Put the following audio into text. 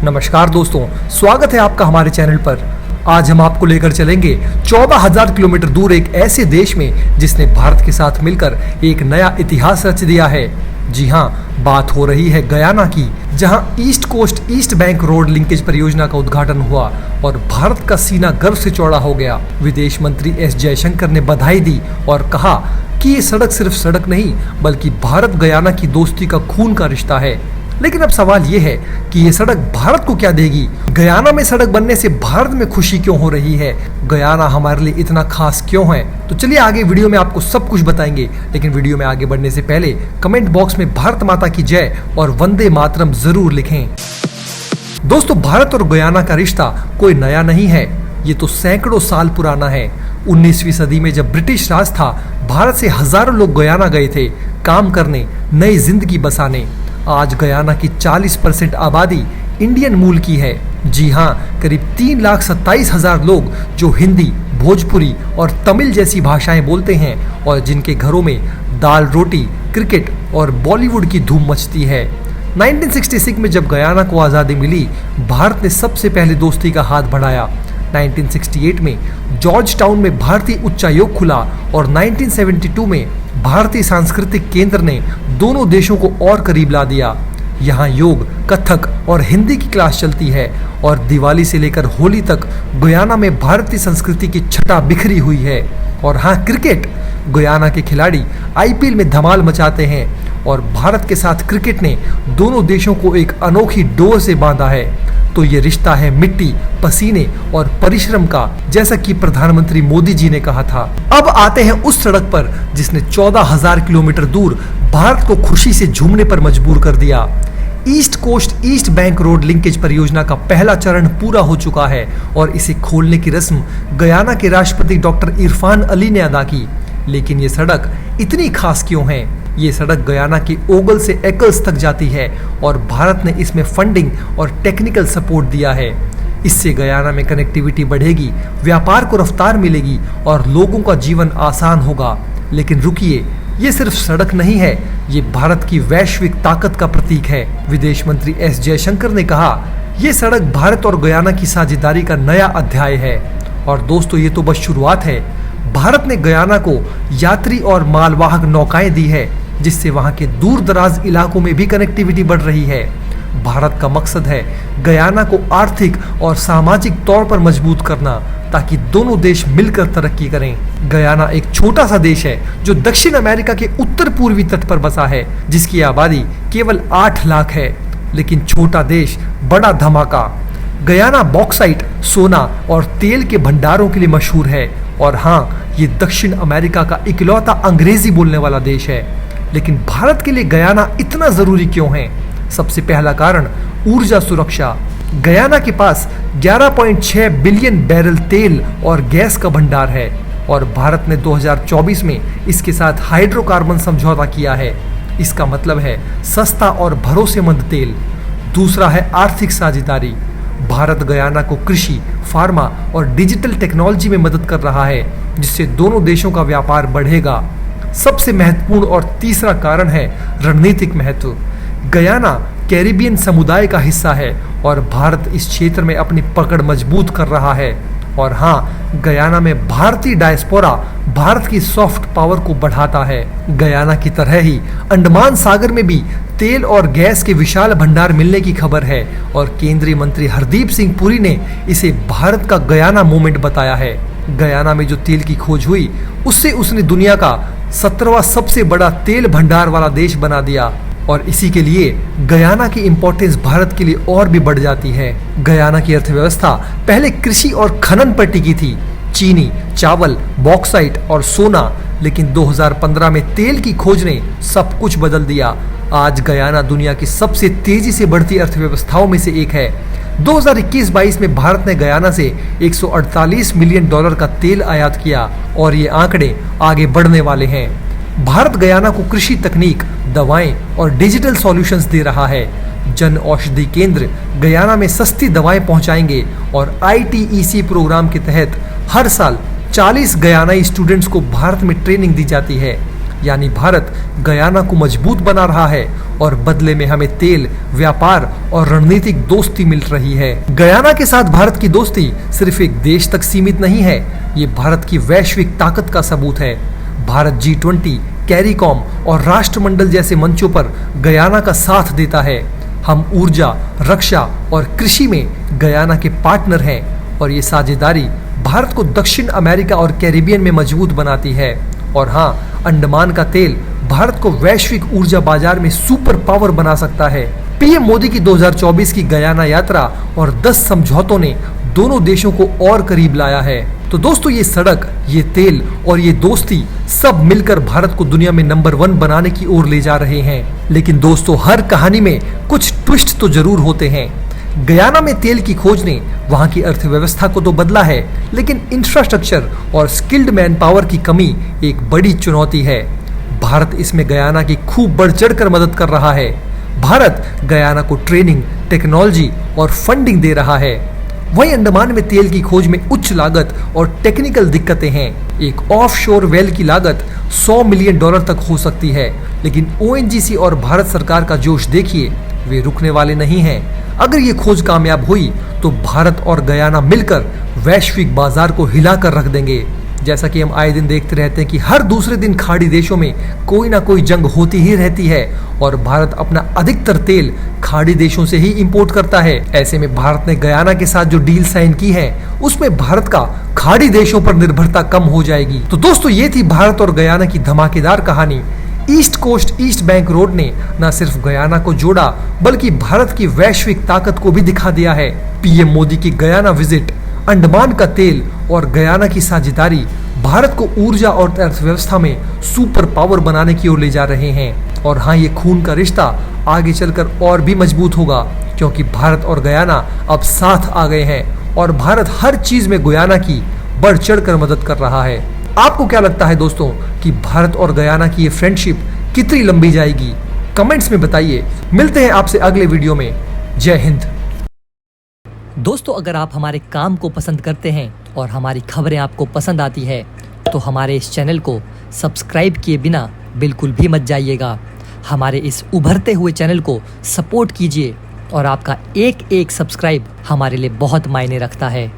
नमस्कार दोस्तों, स्वागत है आपका हमारे चैनल पर। आज हम आपको लेकर चलेंगे 14,000 किलोमीटर दूर एक ऐसे देश में जिसने भारत के साथ मिलकर एक नया इतिहास रच दिया है। जी हाँ, बात हो रही है गयाना की, जहां east coast east bank road linkage परियोजना का उद्घाटन हुआ और भारत का सीना गर्व से चौड़ा हो गया। विदेश मंत्री एस जयशंकर ने बधाई दी और कहा कि ये सड़क सिर्फ सड़क नहीं बल्कि भारत गयाना की दोस्ती का खून का रिश्ता है। लेकिन अब सवाल ये है कि ये सड़क भारत को क्या देगी? गयाना में सड़क बनने से भारत में खुशी क्यों हो रही है? गयाना हमारे लिए इतना खास क्यों है? तो चलिए आगे वीडियो में आपको सब कुछ बताएंगे। लेकिन वीडियो में आगे बढ़ने से पहले कमेंट बॉक्स में भारत माता की जय और वंदे मातरम जरूर लिखें। दोस्तों, भारत और गयाना का रिश्ता कोई नया नहीं है, ये तो सैकड़ों साल पुराना है। 19वीं सदी में जब ब्रिटिश राज था, भारत से हजारों लोग गयाना गए थे काम करने, नई जिंदगी बसाने। आज गयाना की 40% आबादी इंडियन मूल की है। जी हाँ, करीब 3,27,000 लोग जो हिंदी, भोजपुरी और तमिल जैसी भाषाएं बोलते हैं और जिनके घरों में दाल रोटी, क्रिकेट और बॉलीवुड की धूम मचती है। 1966 में जब गयाना को आज़ादी मिली, भारत ने सबसे पहले दोस्ती का हाथ बढ़ाया। 1968 में जॉर्ज टाउन में भारतीय उच्चायोग खुला और 1972 में भारतीय सांस्कृतिक केंद्र ने दोनों देशों को और करीब ला दिया। यहाँ योग, कथक और हिंदी की क्लास चलती है और दिवाली से लेकर होली तक गयाना में भारतीय संस्कृति की छटा बिखरी हुई है। और हाँ, क्रिकेट, गयाना के खिलाड़ी आईपीएल में धमाल मचाते हैं और भारत के साथ क्रिकेट ने दोनों देशों को एक अनोखी डोर से बांधा है। तो ये रिश्ता है मिट्टी, पसीने और परिश्रम का, जैसा कि प्रधानमंत्री मोदी जी ने कहा था। अब आते हैं उस सड़क पर जिसने 14,000 किलोमीटर दूर भारत को खुशी से झूमने पर मजबूर कर दिया। East coast east bank road linkage परियोजना का पहला चरण पूरा हो चुका है और इसे खोलने की रस्म गयाना के राष्ट्रपति डॉक्टर इरफान अली ने अदा की। लेकिन ये सड़क इतनी खास क्यों है? ये सड़क गयाना की ओगल से एकल्स तक जाती है और भारत ने इसमें फंडिंग और टेक्निकल सपोर्ट दिया है। इससे गयाना में कनेक्टिविटी बढ़ेगी, व्यापार को रफ्तार मिलेगी और लोगों का जीवन आसान होगा। लेकिन रुकिए, ये सिर्फ सड़क नहीं है, ये भारत की वैश्विक ताकत का प्रतीक है। विदेश मंत्री एस जयशंकर ने कहा, ये सड़क भारत और गयाना की साझेदारी का नया अध्याय है। और दोस्तों, ये तो बस शुरुआत है। भारत ने गयाना को यात्री और मालवाहक नौकाएं दी है, जिससे वहां के दूर दराज इलाकों में भी कनेक्टिविटी बढ़ रही है। भारत का मकसद है गयाना को आर्थिक और सामाजिक तौर पर मजबूत करना, ताकि दोनों देश मिलकर तरक्की करें। गयाना एक छोटा सा देश है जो दक्षिण अमेरिका के उत्तर पूर्वी तट पर बसा है, जिसकी आबादी केवल 8 लाख है। लेकिन छोटा देश, बड़ा धमाका। गयाना बॉक्साइट, सोना और तेल के भंडारों के लिए मशहूर है। और हाँ, ये दक्षिण अमेरिका का इकलौता अंग्रेजी बोलने वाला देश है। लेकिन भारत के लिए गयाना इतना जरूरी क्यों है? सबसे पहला कारण ऊर्जा सुरक्षा। गयाना के पास 11.6 बिलियन बैरल तेल और गैस का भंडार है और भारत ने 2024 में इसके साथ हाइड्रोकार्बन समझौता किया है। इसका मतलब है सस्ता और भरोसेमंद तेल। दूसरा है आर्थिक साझेदारी। भारत गयाना को कृषि, फार्मा और डिजिटल टेक्नोलॉजी में मदद कर रहा है, जिससे दोनों देशों का व्यापार बढ़ेगा। सबसे महत्वपूर्ण और तीसरा कारण है रणनीतिक महत्व। गयाना कैरिबियन समुदाय का हिस्सा है और भारत इस क्षेत्र में अपनी पकड़ मजबूत कर रहा है। और हाँ, गयाना में भारतीय डायस्पोरा भारत की सॉफ्ट पावर को बढ़ाता है। गयाना की तरह ही अंडमान सागर में भी तेल और गैस के विशाल भंडार मिलने की खबर है और केंद्रीय मंत्री हरदीप सिंह पुरी ने इसे भारत का गयाना मोमेंट बताया है। गयाना में जो तेल की खोज हुई, उससे उसने दुनिया का 17वां सबसे बड़ा तेल भंडार वाला देश बना दिया और इसी के लिए गयाना की इंपॉर्टेंस भारत के लिए और भी बढ़ जाती है। गयाना की अर्थव्यवस्था पहले कृषि और खनन पर टिकी थी, चीनी, चावल, बॉक्साइट और सोना। लेकिन 2015 में तेल की खोज ने सब कुछ बदल दिया। आज गयाना दुनिया की सबसे तेजी से बढ़ती अर्थव्यवस्थाओं में से एक है। 2021-22 में भारत ने गयाना से $148 मिलियन का तेल आयात किया और ये आंकड़े आगे बढ़ने वाले हैं। भारत गयाना को कृषि तकनीक, दवाएं और डिजिटल सॉल्यूशंस दे रहा है। जन औषधि केंद्र गयाना में सस्ती दवाएं पहुंचाएंगे और ITEC प्रोग्राम के तहत हर साल 40 गयानाई स्टूडेंट्स को भारत में ट्रेनिंग दी जाती है। यानी भारत गयाना को मजबूत बना रहा है और बदले में हमें तेल, व्यापार और रणनीतिक दोस्ती मिल रही है। गयाना के साथ भारत की दोस्ती सिर्फ एक देश तक सीमित नहीं है, ये भारत की वैश्विक ताकत का सबूत है। भारत G20, कैरिकॉम और राष्ट्रमंडल जैसे मंचों पर गयाना का साथ देता है। हम ऊर्जा, रक्षा और कृषि में गयाना के पार्टनर हैं और ये साझेदारी भारत को दक्षिण अमेरिका और कैरिबियन में मजबूत बनाती है। और हाँ, अंडमान का तेल भारत को वैश्विक ऊर्जा बाजार में सुपर पावर बना सकता है। पीएम मोदी की 2024 की गयाना यात्रा और 10 समझौतों ने दोनों देशों को और करीब लाया है। तो दोस्तों, ये सड़क, ये तेल और ये दोस्ती सब मिलकर भारत को दुनिया में नंबर 1 बनाने की ओर ले जा रहे हैं। लेकिन दोस्तों, हर कहानी में कुछ ट्विस्ट तो जरूर होते हैं। गयाना में तेल की खोज ने वहां की अर्थव्यवस्था को तो बदला है, लेकिन इंफ्रास्ट्रक्चर और स्किल्ड मैन पावर की कमी एक बड़ी चुनौती है। भारत इसमें गयाना की खूब बढ़ चढ़ कर मदद कर रहा है। भारत गयाना को ट्रेनिंग, टेक्नोलॉजी और फंडिंग दे रहा है। वहीं अंडमान में तेल की खोज में उच्च लागत और टेक्निकल दिक्कतें हैं। एक ऑफशोर वेल की लागत $100 मिलियन तक हो सकती है, लेकिन ONGC और भारत सरकार का जोश देखिए, वे रुकने वाले नहीं हैं। अगर ये खोज कामयाब हुई तो भारत और गयाना मिलकर वैश्विक बाजार को हिला कर रख देंगे। जैसा कि हम आए दिन देखते रहते हैं कि हर दूसरे दिन खाड़ी देशों में कोई ना कोई जंग होती ही रहती है और भारत अपना अधिकतर तेल खाड़ी देशों से ही इंपोर्ट करता है। ऐसे में भारत ने गयाना के साथ जो डील साइन की है, उसमें भारत का खाड़ी देशों पर निर्भरता कम हो जाएगी। तो दोस्तों, ये थी भारत और गयाना की धमाकेदार कहानी। East coast east bank road ने न सिर्फ गयाना को जोड़ा, बल्कि भारत की वैश्विक ताकत को भी दिखा दिया है। पीएम मोदी की गयाना विजिट, अंडमान का तेल और गयाना की साझेदारी भारत को ऊर्जा और अर्थव्यवस्था में सुपर पावर बनाने की ओर ले जा रहे हैं। और हाँ, ये खून का रिश्ता आगे चलकर और भी मजबूत होगा, क्योंकि भारत और गयाना अब साथ आ गए हैं और भारत हर चीज में गयाना की बढ़ चढ़ कर मदद कर रहा है। आपको क्या लगता है दोस्तों कि भारत और गयाना की ये फ्रेंडशिप कितनी लंबी जाएगी? कमेंट्स में बताइए। मिलते हैं आपसे अगले वीडियो में। जय हिंद। दोस्तों, अगर आप हमारे काम को पसंद करते हैं और हमारी खबरें आपको पसंद आती है तो हमारे इस चैनल को सब्सक्राइब किए बिना बिल्कुल भी मत जाइएगा। हमारे इस उभरते हुए चैनल को सपोर्ट कीजिए और आपका एक एक सब्सक्राइब हमारे लिए बहुत मायने रखता है।